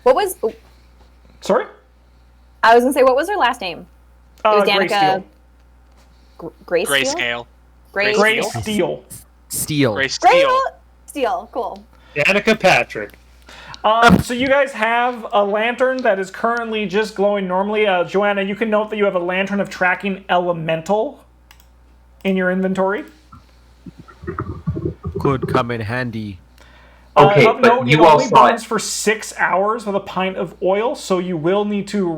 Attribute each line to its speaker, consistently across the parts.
Speaker 1: What was...
Speaker 2: Sorry?
Speaker 1: I was going to say, what was her last name? It was Danica...
Speaker 3: Grayscale.
Speaker 1: Grayscale.
Speaker 4: Steel.
Speaker 1: Steel. Cool.
Speaker 5: Danica Patrick.
Speaker 2: So you guys have a lantern that is currently just glowing normally. Joanna, you can note that you have a lantern of tracking elemental in your inventory.
Speaker 4: Could come in handy.
Speaker 6: Okay,
Speaker 2: of
Speaker 6: but
Speaker 2: note,
Speaker 6: you
Speaker 2: it
Speaker 6: all
Speaker 2: only
Speaker 6: saw
Speaker 2: burns
Speaker 6: it.
Speaker 2: for 6 hours with a pint of oil, so you will need to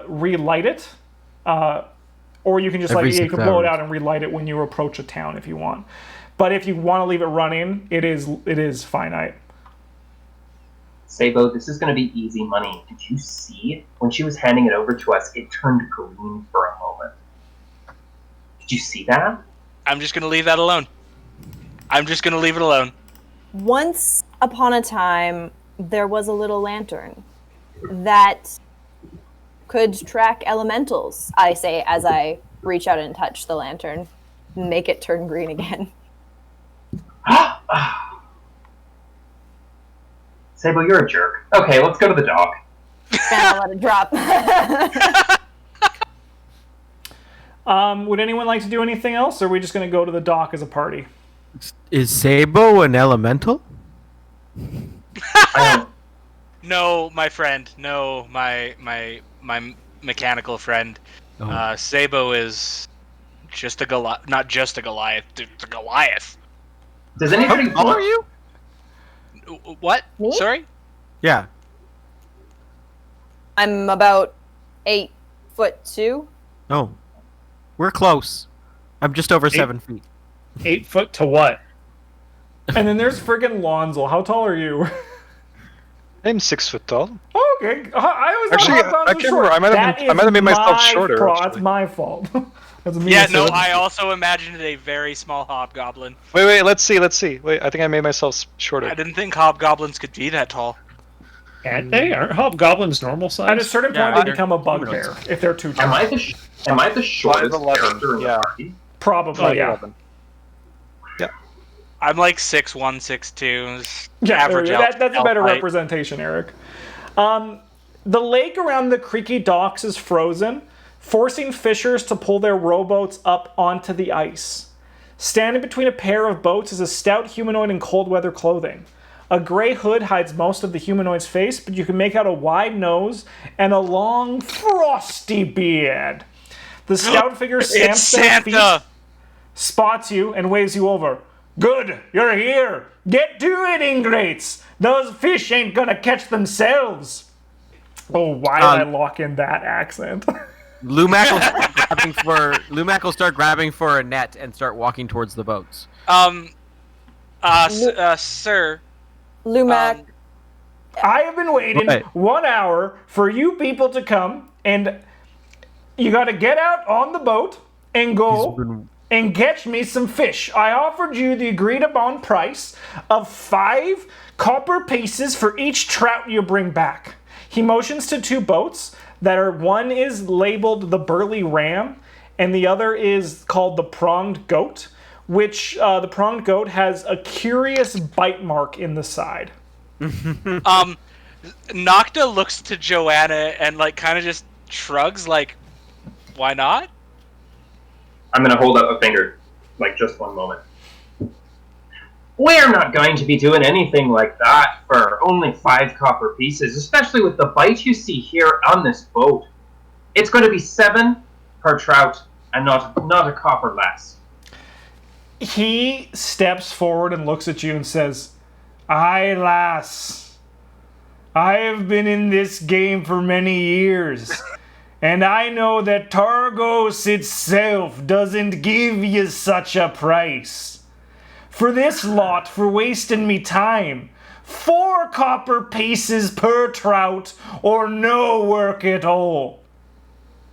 Speaker 2: relight it. Or you can just
Speaker 4: Every
Speaker 2: you
Speaker 4: 6
Speaker 2: can blow it
Speaker 4: hours.
Speaker 2: out and relight it when you approach a town if you want. But if you want to leave it running, it is finite.
Speaker 6: Sabo, this is going to be easy money. Did you see when she was handing it over to us? It turned green for a moment. Did you see that?
Speaker 3: I'm just gonna leave that alone. I'm just gonna leave it alone.
Speaker 1: Once upon a time, there was a little lantern that could track elementals, I say as I reach out and touch the lantern, make it turn green again.
Speaker 6: Sabo, you're a jerk. Okay, let's go to the dock.
Speaker 1: And I'll let it drop.
Speaker 2: Would anyone like to do anything else, or are we just going to go to the dock as a party?
Speaker 4: Is Sabo an elemental?
Speaker 6: I don't...
Speaker 3: No, my friend. No, my mechanical friend.
Speaker 4: Oh.
Speaker 3: Sabo is just a Goliath. Not just a Goliath. It's a Goliath.
Speaker 6: Does anybody...
Speaker 4: How tall are you?
Speaker 3: What?
Speaker 1: Me?
Speaker 3: Sorry?
Speaker 4: Yeah.
Speaker 1: I'm about 8'2".
Speaker 4: Oh. We're close. I'm just over 7 feet.
Speaker 5: 8 foot to what?
Speaker 2: And then there's friggin' Lonzel. How tall are you?
Speaker 7: I'm 6 foot tall.
Speaker 2: Okay. I was
Speaker 7: Actually,
Speaker 2: not
Speaker 7: I can't remember. I might have made myself shorter.
Speaker 2: That's
Speaker 7: Actually.
Speaker 2: my fault. That's me.
Speaker 3: Yeah, no, I also imagined a very small hobgoblin.
Speaker 7: Wait, let's see. Wait, I think I made myself shorter.
Speaker 3: I didn't think hobgoblins could be that tall.
Speaker 5: Can't they? Aren't hobgoblins normal size?
Speaker 2: At a certain point,
Speaker 4: Yeah,
Speaker 2: they become a bugbear if they're too
Speaker 6: Am
Speaker 2: tall.
Speaker 6: I the shortest
Speaker 7: 5'11",
Speaker 6: character in the
Speaker 7: yeah.
Speaker 6: party?
Speaker 2: Probably, yeah.
Speaker 7: 5'11".
Speaker 3: I'm like 6'1", 6'2".
Speaker 2: Yeah,
Speaker 3: average
Speaker 2: that's a better
Speaker 3: height.
Speaker 2: representation, Eric. The lake around the creaky docks is frozen, forcing fishers to pull their rowboats up onto the ice. Standing between a pair of boats is a stout humanoid in cold weather clothing. A gray hood hides most of the humanoid's face, but you can make out a wide nose and a long, frosty beard. The stout figure
Speaker 3: It's
Speaker 2: stamps their feet,
Speaker 3: Santa!
Speaker 2: spots you, and waves you over. Good, you're here. Get to it, ingrates. Those fish ain't gonna catch themselves. Oh, why did I lock in that accent?
Speaker 4: Lumac will start grabbing for a net and start walking towards the boats.
Speaker 3: Sir.
Speaker 1: Lumac,
Speaker 2: I have been waiting
Speaker 4: Right.
Speaker 2: 1 hour for you people to come, and you gotta get out on the boat and go and catch me some fish. I offered you the agreed upon price of 5 copper pieces for each trout you bring back. He motions to 2 boats that are, one is labeled the Burly Ram, and the other is called the Pronged Goat, which the Pronged Goat has a curious bite mark in the side.
Speaker 3: Nocta looks to Joanna and like kind of just shrugs, like, why not?
Speaker 6: I'm gonna hold up a finger, like just one moment. We're not going to be doing anything like that for only 5 copper pieces, especially with the bite you see here on this boat. It's going to be 7 per trout, and not a copper less.
Speaker 2: He steps forward and looks at you and says, "Aye, lass, I have been in this game for many years, and I know that Targos itself doesn't give you such a price. For this lot, for wasting me time, 4 copper pieces per trout, or no work at all."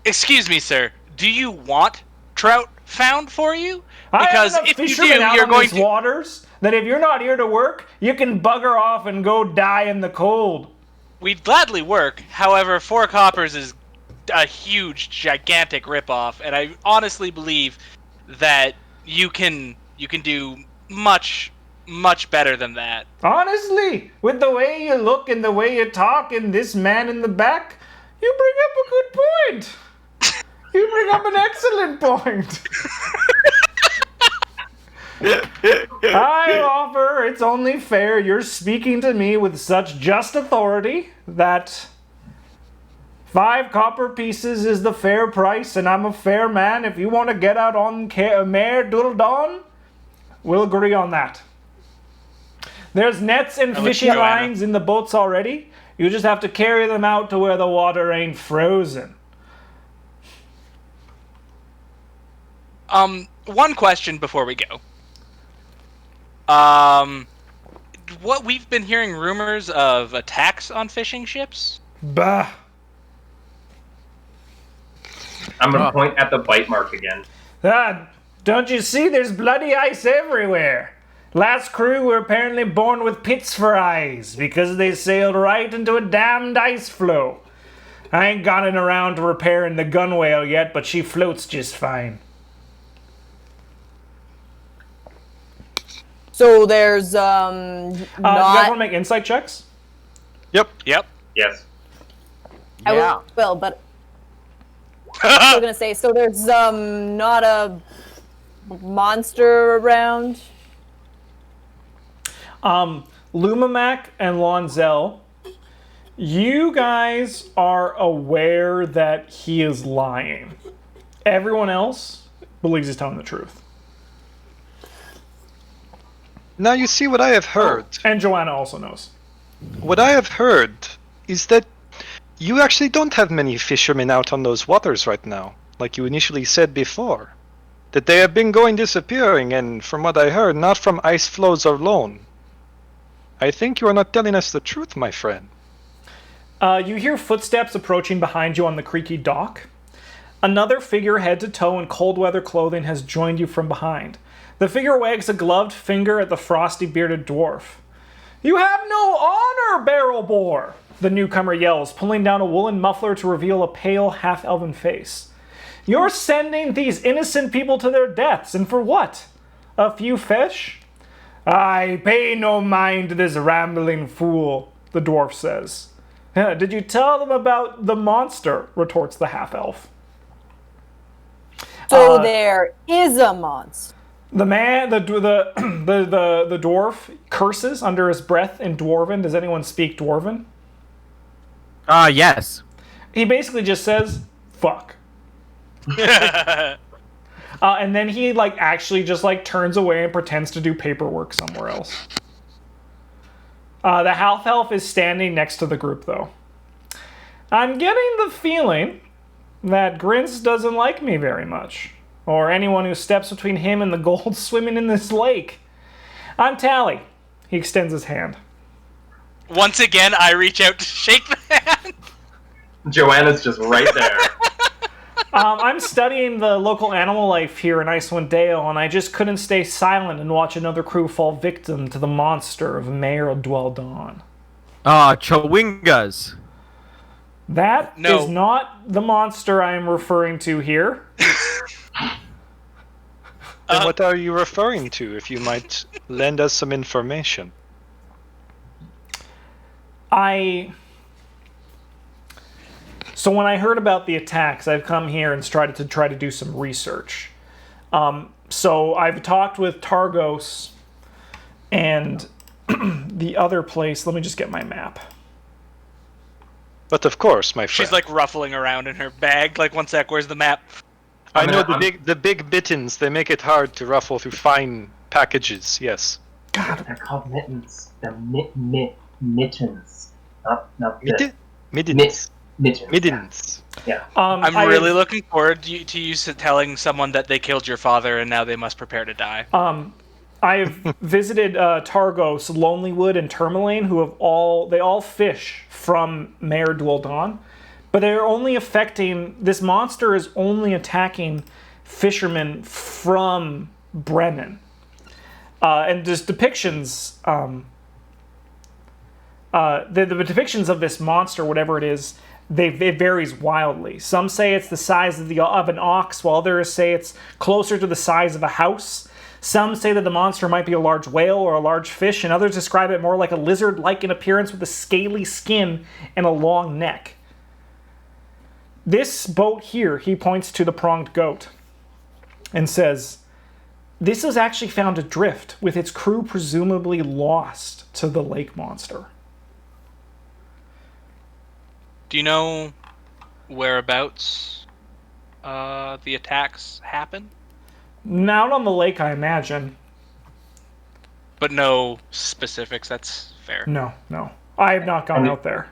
Speaker 3: Excuse me, sir. Do you want trout found for you?
Speaker 2: I have
Speaker 3: Because
Speaker 2: enough
Speaker 3: if you do,
Speaker 2: fishermen out
Speaker 3: you're
Speaker 2: on
Speaker 3: going
Speaker 2: these
Speaker 3: to...
Speaker 2: waters that if you're not here to work, you can bugger off and go die in the cold.
Speaker 3: We'd gladly work. However, 4 coppers is a huge, gigantic ripoff, and I honestly believe that you can do much much better than that.
Speaker 2: Honestly, with the way you look and the way you talk and this man in the back, you bring up a good point. You bring up an excellent point. I offer, it's only fair, you're speaking to me with such just authority that 5 copper pieces is the fair price, and I'm a fair man. If you want to get out on Mare Doodledon, we'll agree on that. There's nets and fishing lines in the boats already. You just have to carry them out to where the water ain't frozen.
Speaker 3: One question before we go. What we've been hearing rumors of attacks on fishing ships?
Speaker 2: Bah.
Speaker 6: I'm gonna point at the bite mark again.
Speaker 2: Don't you see? There's bloody ice everywhere. Last crew were apparently born with pits for eyes because they sailed right into a damned ice floe. I ain't gotten around to repairing the gunwale yet, but she floats just fine.
Speaker 1: So there's
Speaker 2: Do you guys want to make insight checks?
Speaker 3: Yep.
Speaker 6: Yes.
Speaker 1: I will, but I was gonna say, so there's not a monster around.
Speaker 2: Lumimac and Lonzel, you guys are aware that he is lying. Everyone else believes he's telling the truth.
Speaker 7: Now you see what I have heard.
Speaker 2: And Joanna also knows.
Speaker 7: What I have heard is that you actually don't have many fishermen out on those waters right now, like you initially said before. That they have been disappearing, and from what I heard, not from ice floes alone. I think you are not telling us the truth, my friend.
Speaker 2: You hear footsteps approaching behind you on the creaky dock. Another figure head to toe in cold weather clothing has joined you from behind. The figure wags a gloved finger at the frosty bearded dwarf. "You have no honor, barrel bore!" the newcomer yells, pulling down a woolen muffler to reveal a pale, half-elven face. "You're sending these innocent people to their deaths, and for what? A few fish?" "I pay no mind to this rambling fool," the dwarf says. "Did you tell them about the monster?" retorts the half-elf.
Speaker 1: So there is a monster.
Speaker 2: The man, the dwarf curses under his breath in Dwarven. Does anyone speak Dwarven?
Speaker 4: Yes.
Speaker 2: He basically just says, "Fuck." And then he actually just turns away and pretends to do paperwork somewhere else. The half elf is standing next to the group though. "I'm getting the feeling that Grince doesn't like me very much, or anyone who steps between him and the gold swimming in this lake. I'm Tally." He extends his hand.
Speaker 3: Once again, I reach out to shake the hand.
Speaker 6: Joanna's just right there.
Speaker 2: I'm studying the local animal life here in Icewind Dale, and I just couldn't stay silent and watch another crew fall victim to the monster of Mare Dweldon.
Speaker 4: Chowingas.
Speaker 2: That is not the monster I am referring to here.
Speaker 7: And what are you referring to, if you might lend us some information?
Speaker 2: So when I heard about the attacks, I've come here and tried to do some research. So I've talked with Targos and the other place. Let me just get my map.
Speaker 7: But of course, my friend.
Speaker 3: She's ruffling around in her bag. One sec, where's the map?
Speaker 7: I know the big mittens. They make it hard to ruffle through fine packages. Yes.
Speaker 6: God, they're called mittens. They're mittens. Not
Speaker 7: Mittens.
Speaker 6: Mittens. Yeah.
Speaker 3: I'm really looking forward to you telling someone that they killed your father and now they must prepare to die.
Speaker 2: I've visited Targos, Lonelywood, and Tourmaline, who they all fish from Mare Dweldon, but they're only this monster is only attacking fishermen from Bremen. And there's depictions, the depictions of this monster, whatever it is, it varies wildly. Some say it's the size of an ox, while others say it's closer to the size of a house. Some say that the monster might be a large whale or a large fish, and others describe it more like a lizard-like in appearance with a scaly skin and a long neck. This boat here, he points to the pronged goat and says, this was actually found adrift, with its crew presumably lost to the lake monster.
Speaker 3: Do you know whereabouts the attacks happen?
Speaker 2: Out on the lake, I imagine.
Speaker 3: But no specifics, that's fair.
Speaker 2: No. I have not gone out there.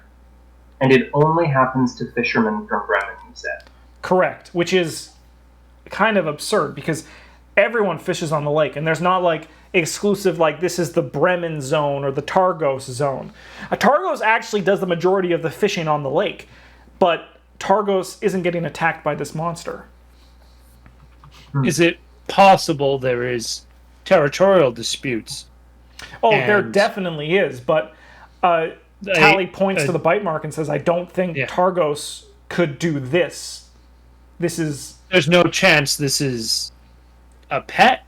Speaker 6: And it only happens to fishermen from Bremen, you said.
Speaker 2: Correct, which is kind of absurd because everyone fishes on the lake, and there's not like exclusive, like this is the Bremen zone or the Targos zone. Targos actually does the majority of the fishing on the lake, but Targos isn't getting attacked by this monster.
Speaker 5: Is it possible there is territorial disputes?
Speaker 2: Oh, there definitely is, but Tally points to the bite mark and says, I don't think Targos could do this.
Speaker 5: There's no chance this is a pet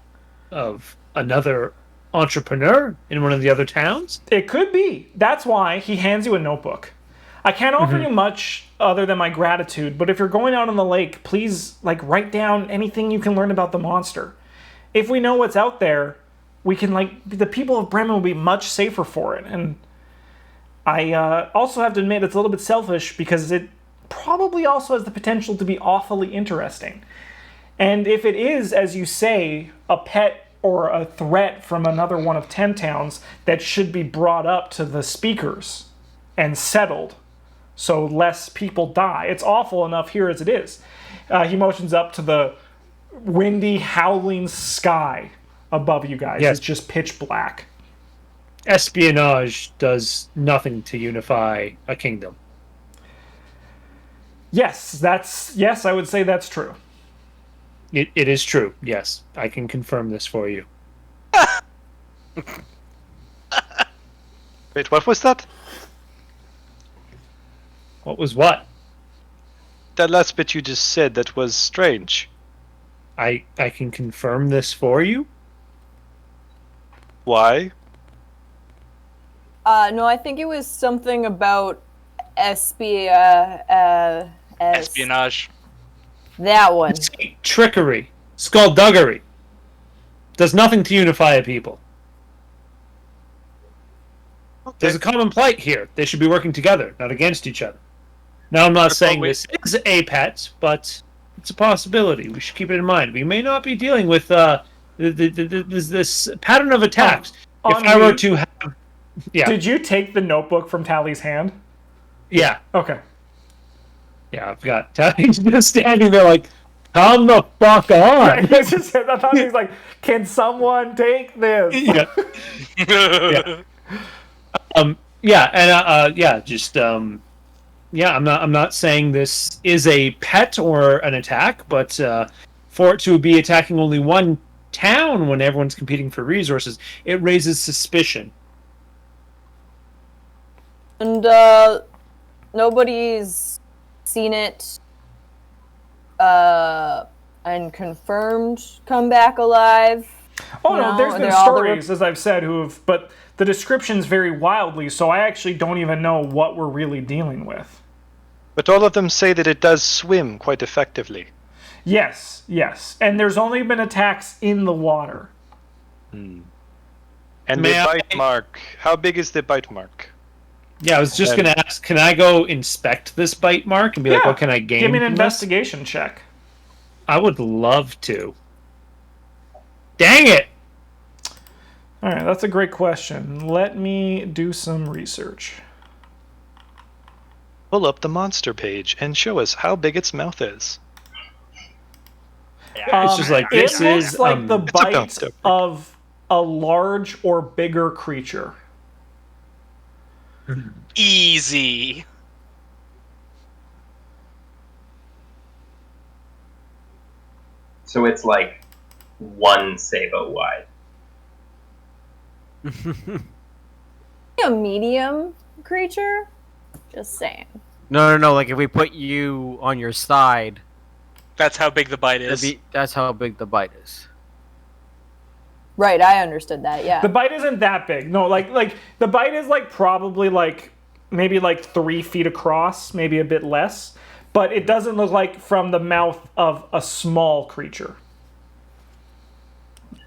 Speaker 5: of another entrepreneur in one of the other towns?
Speaker 2: It could be. That's why he hands you a notebook. I can't offer you much other than my gratitude, but if you're going out on the lake, please write down anything you can learn about the monster. If we know what's out there, we can the people of Bremen will be much safer for it. And I also have to admit it's a little bit selfish because it probably also has the potential to be awfully interesting. And if it is, as you say, a pet or a threat from another one of 10 towns, that should be brought up to the speakers and settled so less people die. It's awful enough here as it is. He motions up to the windy, howling sky above you guys.
Speaker 5: Yes.
Speaker 2: It's just pitch black.
Speaker 5: Espionage does nothing to unify a kingdom.
Speaker 2: Yes, I would say that's true.
Speaker 5: It is true, yes. I can confirm this for you.
Speaker 7: Wait, what was that?
Speaker 5: What was what?
Speaker 7: That last bit you just said, that was strange.
Speaker 5: I can confirm this for you?
Speaker 7: Why?
Speaker 1: No, I think it was something about
Speaker 3: Espionage.
Speaker 1: that one.
Speaker 5: Deceit, trickery, skullduggery. Does nothing to unify a people. There's a common plight here. They should be working together, not against each other. Now, I'm not saying this is a pet, but it's a possibility. We should keep it in mind. We may not be dealing with this pattern of attacks. If I were to have... Yeah.
Speaker 2: Did you take the notebook from Tally's hand?
Speaker 5: Yeah.
Speaker 2: Okay.
Speaker 5: Yeah, I've got Tally's just standing there like, come the fuck on.
Speaker 2: I thought he was like, can someone take this?
Speaker 5: I'm not saying this is a pet or an attack, but for it to be attacking only one town when everyone's competing for resources, it raises suspicion.
Speaker 1: And nobody's seen it and confirmed come back alive.
Speaker 2: Oh no, there's been stories, as I've said, but the descriptions vary wildly, so I actually don't even know what we're really dealing with.
Speaker 7: But all of them say that it does swim quite effectively.
Speaker 2: Yes. And there's only been attacks in the water.
Speaker 7: And the bite mark. How big is the bite mark?
Speaker 5: Yeah, I was just going to ask, can I go inspect this bite mark and be like, what can I gain?
Speaker 2: Give me an
Speaker 5: from
Speaker 2: investigation check.
Speaker 5: I would love to. Dang it!
Speaker 2: All right, that's a great question. Let me do some research.
Speaker 7: Pull up the monster page and show us how big its mouth is.
Speaker 5: It's just like, this
Speaker 2: it looks
Speaker 5: is
Speaker 2: like the bite
Speaker 7: monster.
Speaker 2: of a large or bigger creature.
Speaker 3: Easy.
Speaker 6: So it's like one Sabo wide.
Speaker 1: A medium creature? Just saying.
Speaker 4: No. Like if we put you on your side,
Speaker 3: That's how big the bite is.
Speaker 4: that's how big the bite is.
Speaker 1: Right, I understood that. Yeah.
Speaker 2: The bite isn't that big. No, like the bite is like probably like maybe like 3 feet across, maybe a bit less, but it doesn't look like from the mouth of a small creature.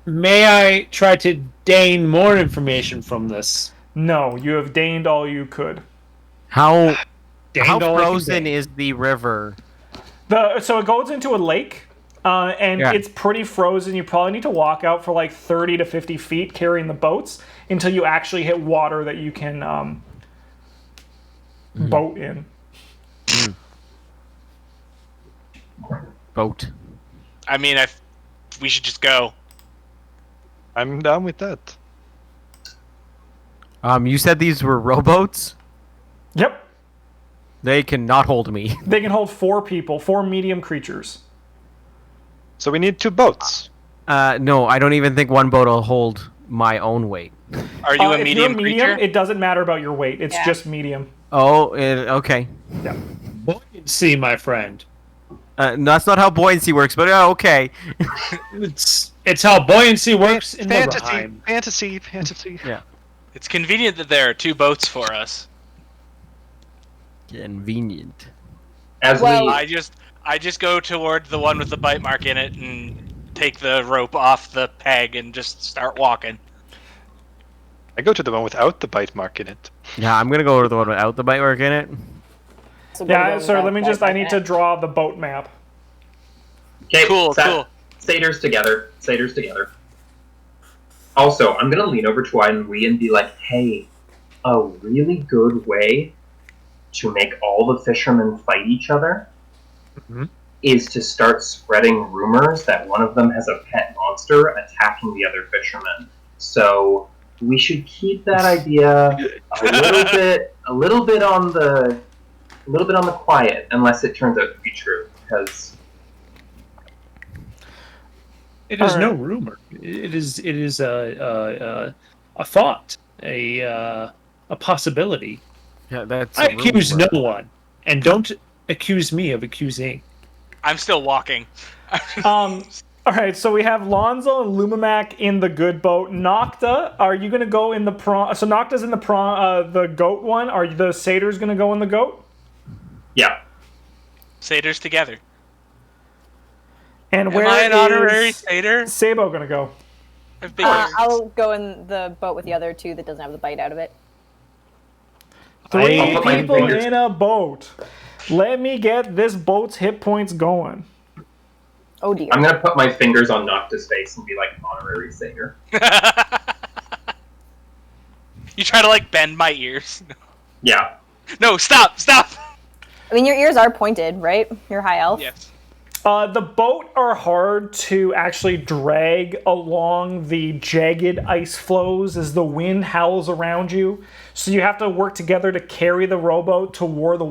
Speaker 5: May I try to gain more information from this?
Speaker 2: No, you have deigned all you could.
Speaker 4: How
Speaker 5: Gained all I can
Speaker 4: frozen
Speaker 5: gain.
Speaker 4: is the river?
Speaker 2: So it goes into a lake, and
Speaker 4: Yeah.
Speaker 2: it's pretty frozen. You probably need to walk out for like 30 to 50 feet carrying the boats until you actually hit water that you can boat in.
Speaker 4: Boat.
Speaker 3: I mean, we should just go.
Speaker 7: I'm down with that.
Speaker 4: You said these were rowboats?
Speaker 2: Yep.
Speaker 4: They cannot hold me.
Speaker 2: They can hold 4 people, 4 medium creatures.
Speaker 7: So we need 2 boats.
Speaker 4: No, I don't even think one boat will hold my own weight.
Speaker 3: Are you a
Speaker 2: If
Speaker 3: medium
Speaker 2: you're medium,
Speaker 3: creature?
Speaker 2: it doesn't matter about your weight. It's
Speaker 1: Yeah.
Speaker 2: just medium.
Speaker 4: Oh, okay.
Speaker 2: Yeah.
Speaker 5: Buoyancy, my friend.
Speaker 4: That's not how buoyancy works, but okay.
Speaker 5: It's how buoyancy works in the
Speaker 7: Fantasy,
Speaker 5: Rime.
Speaker 7: fantasy.
Speaker 4: Yeah.
Speaker 3: It's convenient that there are 2 boats for us.
Speaker 4: Convenient.
Speaker 6: As
Speaker 1: Well-
Speaker 6: we
Speaker 3: I just go toward the one with the bite mark in it and take the rope off the peg and just start walking.
Speaker 7: I go to the one without the bite mark in it.
Speaker 4: Yeah, I'm gonna go to the one without the bite work in it.
Speaker 1: So
Speaker 2: Yeah,
Speaker 1: we're
Speaker 2: sorry,
Speaker 1: going
Speaker 2: let me
Speaker 1: back
Speaker 2: just, I need to
Speaker 1: that.
Speaker 2: draw the boat map.
Speaker 6: okay,
Speaker 3: Cool, cool.
Speaker 6: Satyrs together. Satyrs together. Also, I'm gonna lean over to Lee and be like, "Hey, a really good way to make all the fishermen fight each other is to start spreading rumors that one of them has a pet monster attacking the other fishermen. So we should keep that idea a little bit on the quiet, unless it turns out to be true, because."
Speaker 5: It is
Speaker 2: Alright.
Speaker 5: no rumor. It is a thought, a possibility.
Speaker 4: Yeah, that's.
Speaker 5: I
Speaker 4: a
Speaker 5: accuse
Speaker 4: rumor.
Speaker 5: no one, and don't accuse me of accusing.
Speaker 3: I'm still walking.
Speaker 2: All right, so we have Lonzo and Lumimac in the good boat. Nocta, are you going to go in the prawn? So Nocta's in the goat one. Are the satyrs going to go in the goat?
Speaker 6: Yeah.
Speaker 3: Satyrs together.
Speaker 2: And
Speaker 3: Am
Speaker 2: where
Speaker 3: I an honorary
Speaker 2: is
Speaker 3: satyr?
Speaker 2: Sabo going to go?
Speaker 3: I have big ears.
Speaker 1: I'll go in the boat with the other 2 that doesn't have the bite out of it.
Speaker 2: 3
Speaker 6: I'll put my
Speaker 2: people
Speaker 6: fingers-
Speaker 2: in a boat. Let me get this boat's hit points going.
Speaker 1: Oh dear.
Speaker 6: I'm gonna put my fingers on Nocta's face and be like, "Honorary satyr."
Speaker 3: You try to like bend my ears.
Speaker 6: Yeah.
Speaker 3: No, stop!
Speaker 1: I mean, your ears are pointed, right? You're high elf.
Speaker 3: Yes.
Speaker 2: The boat are hard to actually drag along the jagged ice floes as the wind howls around you. So you have to work together to carry the rowboat toward the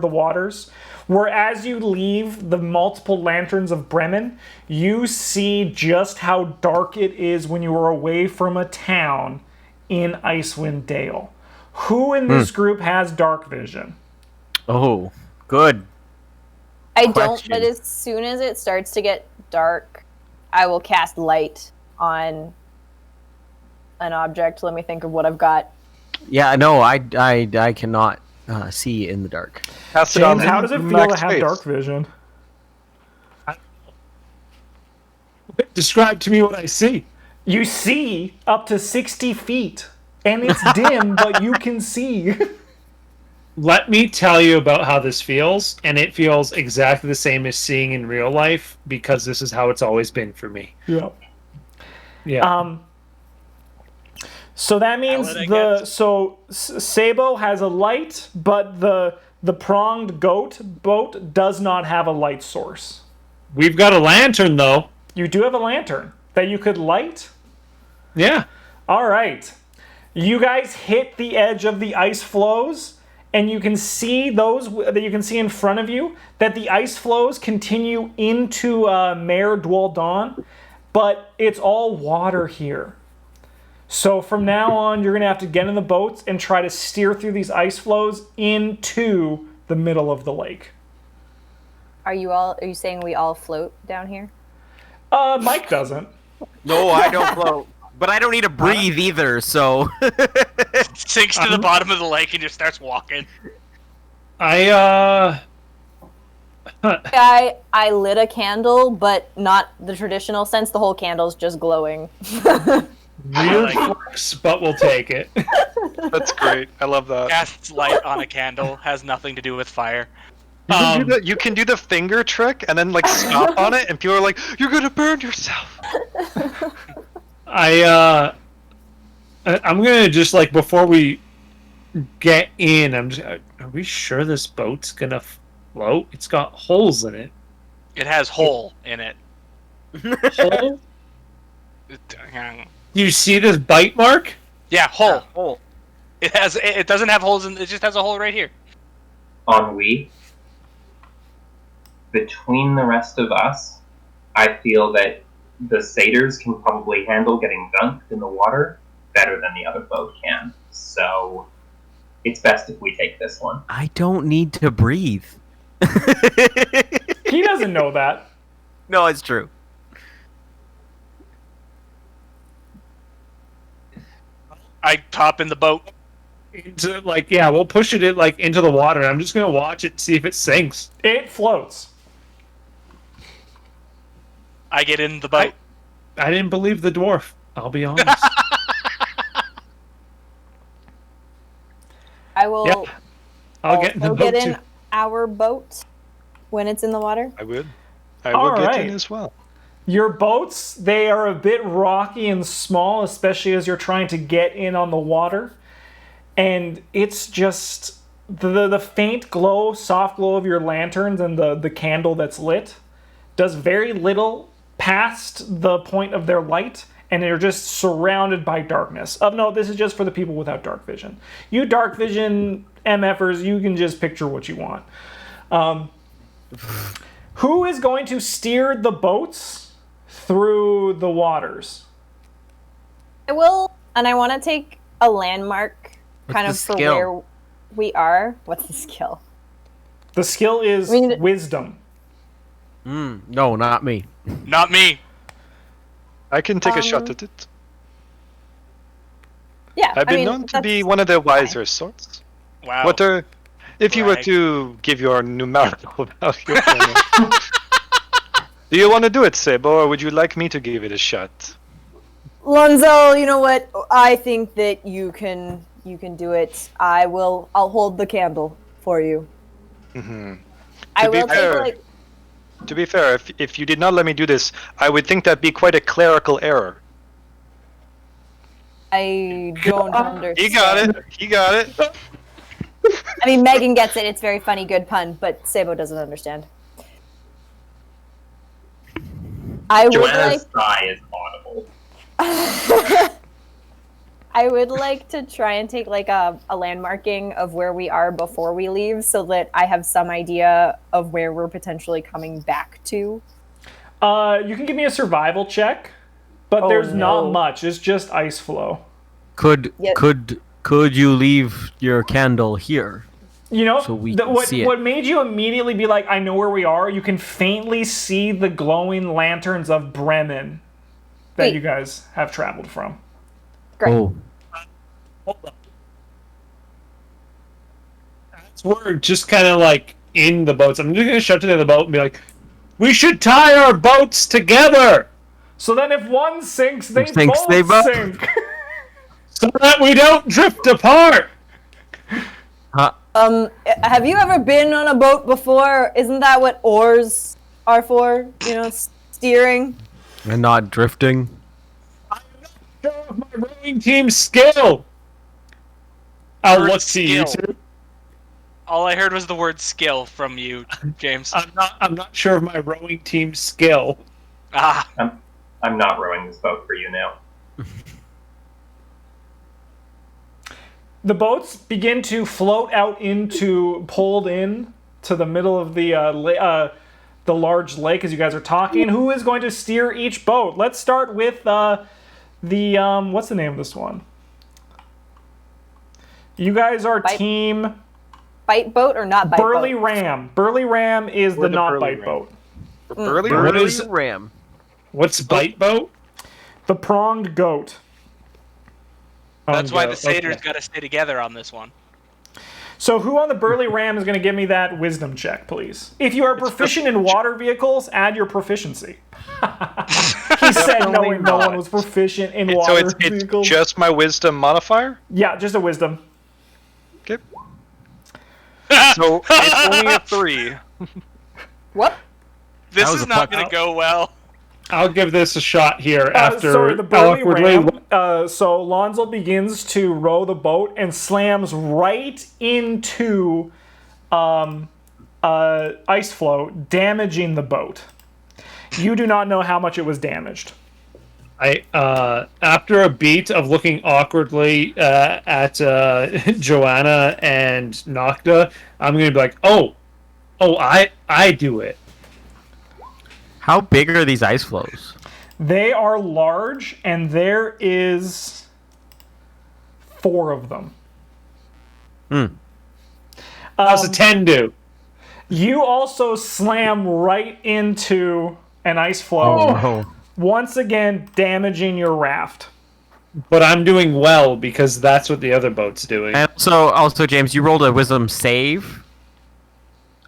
Speaker 2: waters. Whereas you leave the multiple lanterns of Bremen, you see just how dark it is when you are away from a town in Icewind Dale. Who in this group has dark vision?
Speaker 4: Oh, good.
Speaker 1: I don't,
Speaker 4: Question.
Speaker 1: but as soon as it starts to get dark, I will cast light on an object. Let me think of what I've got.
Speaker 4: Yeah, no, I cannot see in the dark.
Speaker 7: Pass it on
Speaker 2: James, how does it feel
Speaker 7: Max
Speaker 2: to have
Speaker 7: face.
Speaker 2: dark vision?
Speaker 5: Describe to me what I see.
Speaker 2: You see up to 60 feet, and it's dim, but you can see.
Speaker 5: Let me tell you about how this feels, and it feels exactly the same as seeing in real life because this is how it's always been for me.
Speaker 2: Yeah.
Speaker 5: Yeah.
Speaker 2: So that means
Speaker 3: Valid, I guess.
Speaker 2: Sabo has a light, but the pronged goat boat does not have a light source.
Speaker 5: We've got a lantern though.
Speaker 2: You do have a lantern that you could light.
Speaker 5: Yeah.
Speaker 2: All right. You guys hit the edge of the ice floes, and you can see those that you can see in front of you, that the ice flows continue into Mare Dwaldon, but it's all water here. So from now on, you're going to have to get in the boats and try to steer through these ice flows into the middle of the lake.
Speaker 1: Are you saying we all float down here?
Speaker 2: Mike doesn't.
Speaker 4: No, I don't float. But I don't need to breathe either, so...
Speaker 3: Sinks to the bottom of the lake and just starts walking.
Speaker 5: I
Speaker 1: lit a candle, but not the traditional sense. The whole candle's just glowing.
Speaker 5: weird flex, but we'll take it.
Speaker 7: That's great. I love that.
Speaker 3: Casts light on a candle, has nothing to do with fire.
Speaker 7: You can do the finger trick and then like stop on it, and people are like, "You're gonna burn yourself."
Speaker 5: I'm gonna just like before we get in, are we sure this boat's gonna float? It's got holes in it.
Speaker 3: It has hole in it.
Speaker 5: Hole? You see this bite mark?
Speaker 3: Yeah, hole. Hole. It doesn't have holes in it, just has a hole right here.
Speaker 6: Ennui. Between the rest of us, I feel that the satyrs can probably handle getting dunked in the water better than the other boat can. So it's best if we take this one.
Speaker 4: I don't need to breathe.
Speaker 2: He doesn't know that.
Speaker 4: No, it's true.
Speaker 3: I hop in the boat.
Speaker 5: Into, like, yeah, we'll push it in, like into the water. I'm just gonna watch it, see if it sinks.
Speaker 2: It floats.
Speaker 3: I get in the boat.
Speaker 5: I didn't believe the dwarf. I'll be honest.
Speaker 1: I will.
Speaker 5: Yeah. I'll get in the
Speaker 1: also
Speaker 5: boat
Speaker 1: get in
Speaker 5: too.
Speaker 1: our boat when it's in the water.
Speaker 7: I will get
Speaker 2: Alright.
Speaker 7: in as well.
Speaker 2: Your boats, they are a bit rocky and small, especially as you're trying to get in on the water. And it's just the faint glow, soft glow of your lanterns and the candle that's lit does very little past the point of their light, and they're just surrounded by darkness. No, this is just for the people without dark vision. You dark vision MFers, you can just picture what you want. Who is going to steer the boats through the waters?
Speaker 1: I will, and I want to take a landmark kind
Speaker 4: What's
Speaker 1: of
Speaker 4: the
Speaker 1: for
Speaker 4: skill?
Speaker 1: where we are. What's the skill?
Speaker 2: The skill is
Speaker 1: We need-
Speaker 2: wisdom.
Speaker 4: No, not me.
Speaker 3: Not me.
Speaker 7: I can take a shot at it.
Speaker 1: Yeah,
Speaker 7: I've been
Speaker 1: I mean,
Speaker 7: known to be
Speaker 1: that's
Speaker 7: one of the
Speaker 1: fine.
Speaker 7: wiser sorts.
Speaker 3: Wow.
Speaker 7: What are, if you were
Speaker 3: Brag.
Speaker 7: to give your numerical value? Do you want to do it, Sebo, or would you like me to give it a shot?
Speaker 1: Lonzo, you know what? I think that you can do it. I'll hold the candle for you.
Speaker 7: Mm-hmm.
Speaker 1: I
Speaker 7: To be
Speaker 1: will take
Speaker 7: fair-
Speaker 1: like
Speaker 7: To be fair, if you did not let me do this, I would think that'd be quite a clerical error.
Speaker 1: I don't understand.
Speaker 7: He got it. He got it.
Speaker 1: I mean, Megan gets it. It's very funny, good pun, but Sabo doesn't understand. I would
Speaker 6: Joanna's
Speaker 1: like.
Speaker 6: sigh is audible.
Speaker 1: I would like to try and take like a landmarking of where we are before we leave, so that I have some idea of where we're potentially coming back to.
Speaker 2: You can give me a survival check, but
Speaker 1: Oh,
Speaker 2: there's not
Speaker 1: no.
Speaker 2: much. It's just ice flow.
Speaker 4: Could
Speaker 1: Yeah.
Speaker 4: could you leave your candle here?
Speaker 2: You know,
Speaker 4: So we can see it.
Speaker 2: what made you immediately be like, I know where we are? You can faintly see the glowing lanterns of Bremen that
Speaker 1: Wait.
Speaker 2: you guys have traveled from.
Speaker 1: Great.
Speaker 4: Oh,
Speaker 5: Hold on. So we're just kind of like in the boats. I'm just gonna shut to the boat and be like, "We should tie our boats together
Speaker 2: So then if one sinks, they
Speaker 4: Sinks,
Speaker 2: both
Speaker 4: they both-
Speaker 2: sink.
Speaker 5: so that we don't drift apart."
Speaker 1: Have you ever been on a boat before? Isn't that what oars are for? You know, steering.
Speaker 4: and not drifting.
Speaker 5: Show off my rowing team's skill. I'll
Speaker 3: Word
Speaker 5: look to you
Speaker 3: skill.
Speaker 5: two.
Speaker 3: All I heard was the word skill from you, James.
Speaker 5: I'm not sure of my rowing team's skill.
Speaker 3: Ah,
Speaker 6: I'm not rowing this boat for you now.
Speaker 2: The boats begin to float out pulled in to the middle of the large lake as you guys are talking. Who is going to steer each boat? Let's start with what's the name of this one? You guys are
Speaker 1: Bite-
Speaker 2: team
Speaker 1: Bite boat or not bite
Speaker 2: Burly
Speaker 1: boat?
Speaker 2: Ram. Burly Ram is
Speaker 7: We're
Speaker 2: the
Speaker 7: the
Speaker 2: not
Speaker 7: Burly
Speaker 2: bite
Speaker 7: Ram.
Speaker 2: boat.
Speaker 7: Burly
Speaker 5: What
Speaker 4: Burly
Speaker 5: is-
Speaker 4: ram.
Speaker 5: What's bite boat?
Speaker 2: The pronged goat.
Speaker 3: That's why
Speaker 5: Go.
Speaker 3: the satyrs
Speaker 5: Okay.
Speaker 3: got to stay together on this one.
Speaker 2: So who on the burly ram is going to give me that wisdom check, please? If you are proficient in water vehicles, add your proficiency. He said knowing no one was proficient in
Speaker 7: So
Speaker 2: water
Speaker 7: it's
Speaker 2: vehicles.
Speaker 7: just my wisdom modifier?
Speaker 2: Yeah, just a wisdom.
Speaker 7: Okay. So it's only a 3.
Speaker 1: What?
Speaker 3: This
Speaker 4: That was
Speaker 3: is
Speaker 4: a
Speaker 3: not
Speaker 4: fuck-
Speaker 3: going to go well.
Speaker 5: I'll give this a shot here after
Speaker 2: Sorry, the burly
Speaker 5: awkwardly.
Speaker 2: ram. So Lonzo begins to row the boat and slams right into ice flow, damaging the boat. You do not know how much it was damaged.
Speaker 5: After a beat of looking awkwardly at Joanna and Nocta, I'm gonna be like, I do it.
Speaker 4: How big are these ice flows?
Speaker 2: They are large, and there is 4 of them.
Speaker 5: How's a 10 do?
Speaker 2: You also slam right into an ice flow,
Speaker 4: Oh.
Speaker 2: once again damaging your raft.
Speaker 5: But I'm doing well because that's what the other boat's doing.
Speaker 4: And also, James, you rolled a wisdom save.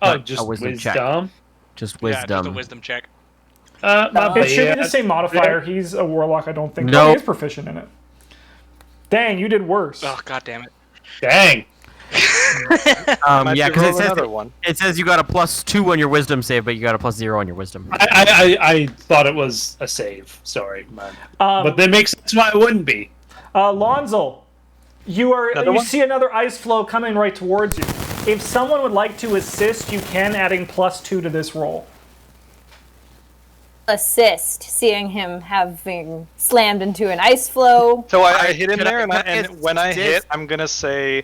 Speaker 5: Oh,
Speaker 4: a
Speaker 5: just
Speaker 4: wisdom
Speaker 5: wisdom.
Speaker 4: check. Just
Speaker 3: Yeah,
Speaker 4: wisdom.
Speaker 3: just a wisdom check.
Speaker 2: It should be the same modifier. He's a warlock, I don't think.
Speaker 4: No.
Speaker 2: Oh, he is proficient in it. Dang, you did worse.
Speaker 3: Oh, god damn it.
Speaker 5: Dang.
Speaker 7: Might
Speaker 4: Yeah,
Speaker 7: be
Speaker 4: because
Speaker 7: roll another one.
Speaker 4: it says you got a +2 on your wisdom save, but you got a +0 on your wisdom.
Speaker 5: I thought it was a save. Sorry, man. But that makes sense why it wouldn't be.
Speaker 2: Lonzo, you
Speaker 7: Another one?
Speaker 2: see another ice flow coming right towards you. If someone would like to assist, you can, adding +2 to this roll.
Speaker 1: Assist, seeing him having slammed into an ice flow.
Speaker 7: So I hit him
Speaker 4: Can
Speaker 7: there,
Speaker 4: I-
Speaker 7: and,
Speaker 4: can I
Speaker 7: and when I
Speaker 4: assist?
Speaker 7: hit, I'm gonna say,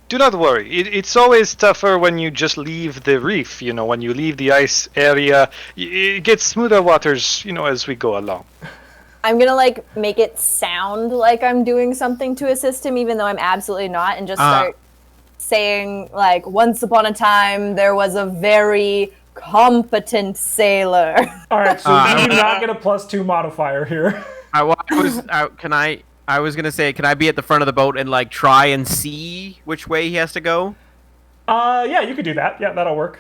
Speaker 7: do not worry. It's always tougher when you just leave the reef. You know, when you leave the ice area, it gets smoother waters. You know, as we go along.
Speaker 1: I'm gonna like make it sound like I'm doing something to assist him, even though I'm absolutely not, and just start saying like, once upon a time there was a very competent sailor.
Speaker 2: All right, so you do not get a +2 modifier here.
Speaker 4: I was gonna say, can I be at the front of the boat and like try and see which way he has to go?
Speaker 2: Yeah, you could do that. Yeah, that'll work.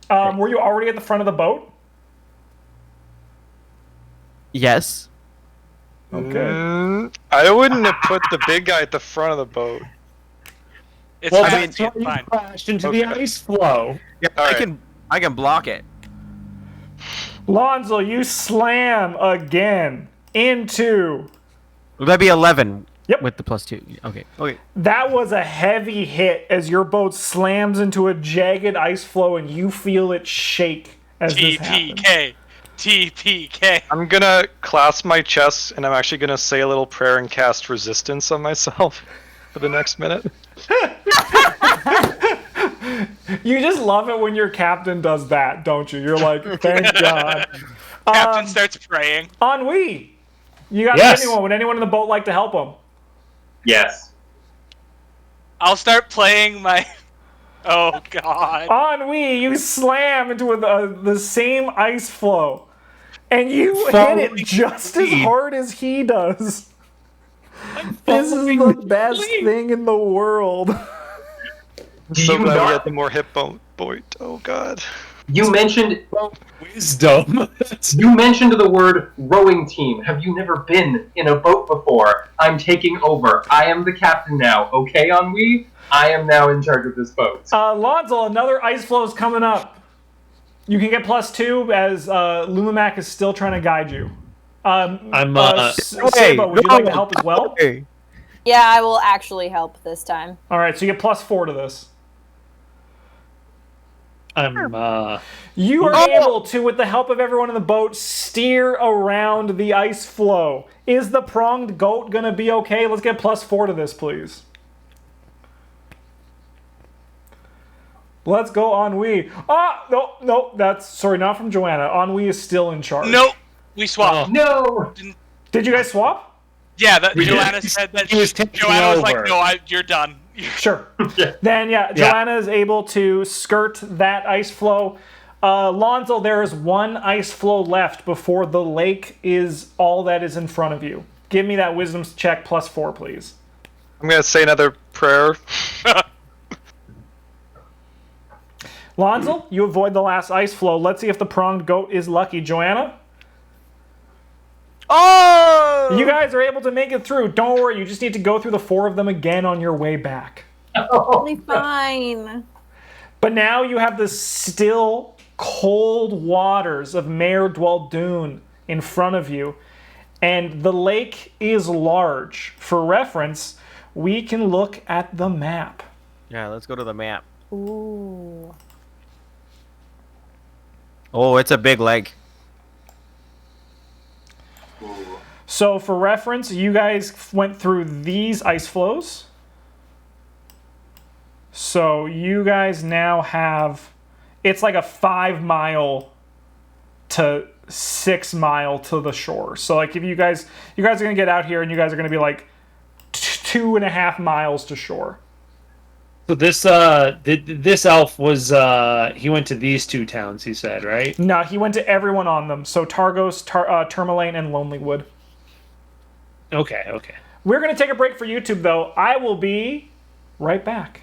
Speaker 2: Were you already at the front of the boat?
Speaker 4: Yes.
Speaker 2: Okay.
Speaker 7: I wouldn't have put the big guy at the front of the boat.
Speaker 3: It's
Speaker 5: Well,
Speaker 3: fine.
Speaker 5: that's why
Speaker 3: It's
Speaker 5: you
Speaker 3: fine.
Speaker 5: crashed into the
Speaker 7: Okay.
Speaker 5: ice flow.
Speaker 4: Yeah,
Speaker 7: All
Speaker 4: I
Speaker 7: right.
Speaker 4: can block it.
Speaker 2: Lonzo, you slam again into.
Speaker 4: Would that be 11?
Speaker 2: Yep.
Speaker 4: With the +2. Okay. Okay.
Speaker 2: That was a heavy hit as your boat slams into a jagged ice flow and you feel it shake as this happens.
Speaker 3: TPK. TPK.
Speaker 7: I'm gonna clasp my chest, and I'm actually gonna say a little prayer and cast resistance on myself for the next minute.
Speaker 2: You just love it when your captain does that, don't you? You're like, thank God.
Speaker 3: Captain starts praying.
Speaker 2: Ennui, you got
Speaker 5: Yes.
Speaker 2: anyone? Would anyone in the boat like to help him?
Speaker 6: Yes.
Speaker 3: I'll start playing my... Oh, God.
Speaker 2: Ennui, you slam into the same ice flow, and you hit
Speaker 5: Following
Speaker 2: it just as
Speaker 5: lead.
Speaker 2: hard as he does. This is the best thing in the world.
Speaker 7: So
Speaker 6: you
Speaker 7: glad we
Speaker 6: not-
Speaker 7: had the more hip bone point. Oh god.
Speaker 6: You mentioned
Speaker 5: Wisdom.
Speaker 6: the word rowing team. Have you never been in a boat before? I'm taking over. I am the captain now. Okay, Ennui? I am now in charge of this boat.
Speaker 2: Lonzo, another ice flow is coming up. You can get +2 as Lumac is still trying to guide you. Saba, would you like to help as well?
Speaker 4: Okay.
Speaker 1: Yeah, I will actually help this time.
Speaker 2: All right, so you get +4 to this. You are able to, with the help of everyone in the boat, steer around the ice flow. Is the pronged goat gonna be okay? Let's get +4 to this, please. Let's go, Ennui. No, that's sorry, not from Joanna. Ennui is still in charge.
Speaker 3: Nope. We swapped.
Speaker 6: No!
Speaker 2: Did you guys swap?
Speaker 3: Yeah, that
Speaker 5: We did.
Speaker 3: Joanna said that.
Speaker 5: He was taking
Speaker 3: Joanna was like,
Speaker 5: over.
Speaker 3: "No, you're done."
Speaker 2: Sure. Then, Joanna is able to skirt that ice flow. Lonzo, there is one ice flow left before the lake is all that is in front of you. Give me that wisdom check +4, please.
Speaker 7: I'm gonna say another prayer.
Speaker 2: Lonzel, you avoid the last ice flow. Let's see if the pronged goat is lucky. Joanna?
Speaker 4: Oh!
Speaker 2: You guys are able to make it through. Don't worry, you just need to go through the 4 of them again on your way back.
Speaker 1: Totally fine.
Speaker 2: But now you have the still cold waters of Mare Dwell Dune in front of you. And the lake is large. For reference, we can look at the map.
Speaker 4: Yeah, let's go to the map.
Speaker 1: Ooh.
Speaker 4: Oh, it's a big lake.
Speaker 2: So for reference, you guys went through these ice flows. So you guys now have, it's like a 5 mile to 6 mile to the shore. So like if you guys are gonna get out here and you guys are gonna be like 2.5 miles to shore.
Speaker 5: So this elf was he went to these 2 towns, he said, right?
Speaker 2: No, he went to everyone on them. So Targos, Tourmaline, and Lonelywood.
Speaker 5: Okay.
Speaker 2: We're gonna take a break for YouTube though. I will be right back.